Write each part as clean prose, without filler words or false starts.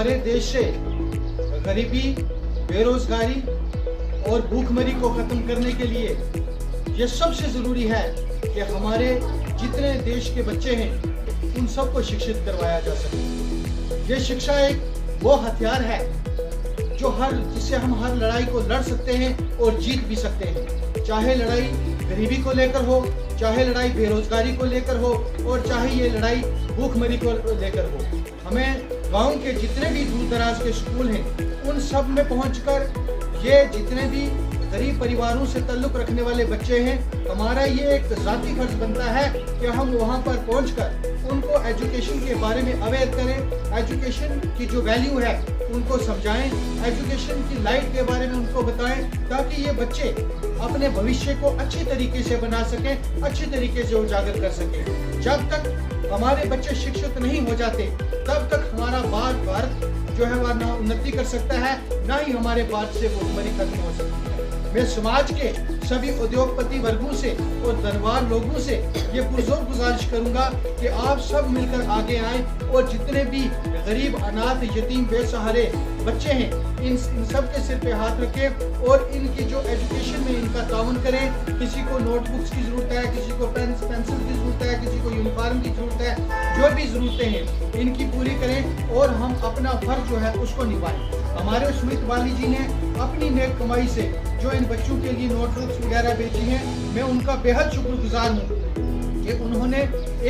हमारे देश से गरीबी, बेरोजगारी और भूखमरी को खत्म करने के लिए ये सबसे ज़रूरी है कि हमारे जितने देश के बच्चे हैं उन सबको शिक्षित करवाया जा सके। ये शिक्षा एक वो हथियार है जिससे हम हर लड़ाई को लड़ सकते हैं और जीत भी सकते हैं। चाहे लड़ाई गरीबी को लेकर हो, चाहे लड़ाई बेरोजगारी को लेकर हो, और चाहे ये लड़ाई भूखमरी को लेकर हो। हमें गांव के जितने भी दूर दराज के स्कूल हैं उन सब में पहुंचकर ये जितने भी गरीब परिवारों से ताल्लुक रखने वाले बच्चे हैं, हमारा ये एक ज़ाती फर्ज बनता है कि हम वहाँ पर पहुँचकर उनको एजुकेशन के बारे में अवेयर करें, एजुकेशन की जो वैल्यू है उनको समझाएं, एजुकेशन की लाइट के बारे में उनको बताएं, ताकि ये बच्चे अपने भविष्य को अच्छी तरीके से बना सकें, अच्छी तरीके से उजागर कर सकें। जब तक हमारे बच्चे शिक्षित नहीं हो जाते तब तक हमारा भारत जो है वह ना उन्नति कर सकता है, ना ही हमारे भारत से भूखमरी खत्म हो सकती है। मैं समाज के सभी उद्योगपति वर्गों से और धनवान लोगों से ये पुरजोर गुजारिश करूंगा कि आप सब मिलकर आगे आएं और जितने भी गरीब, अनाथ, यतीम, बेसहारे बच्चे हैं इन सब के सिर पे हाथ रखें और इनकी जो एजुकेशन में इनका ताउन करें। किसी को नोटबुक्स की ज़रूरत है, किसी को पेंसिल की ज़रूरत है, किसी को यूनिफॉर्म की ज़रूरत है, जो भी ज़रूरतें हैं इनकी पूरी करें और हम अपना फर्ज जो है उसको निभाएं। हमारे सुमित बाली जी ने अपनी नेक कमाई से जो इन बच्चों के लिए नोटबुक्स वगैरह बेची हैं, मैं उनका बेहद शुक्रगुजार हूँ कि उन्होंने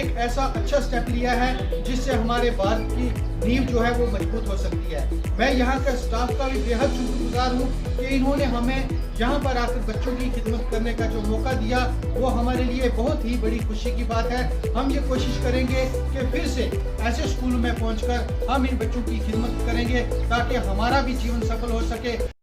एक ऐसा अच्छा स्टेप लिया है जिससे हमारे भारत की नींव जो है वो मजबूत हो सकती है। मैं यहाँ का स्टाफ का भी बेहद शुक्रगुजार हूँ कि इन्होंने हमें यहाँ पर आकर बच्चों की खिदमत करने का जो मौका दिया वो हमारे लिए बहुत ही बड़ी खुशी की बात है। हम ये कोशिश करेंगे कि फिर से ऐसे स्कूल में पहुँचकर हम इन बच्चों की खिदमत करेंगे ताकि हमारा भी जीवन सफल हो सके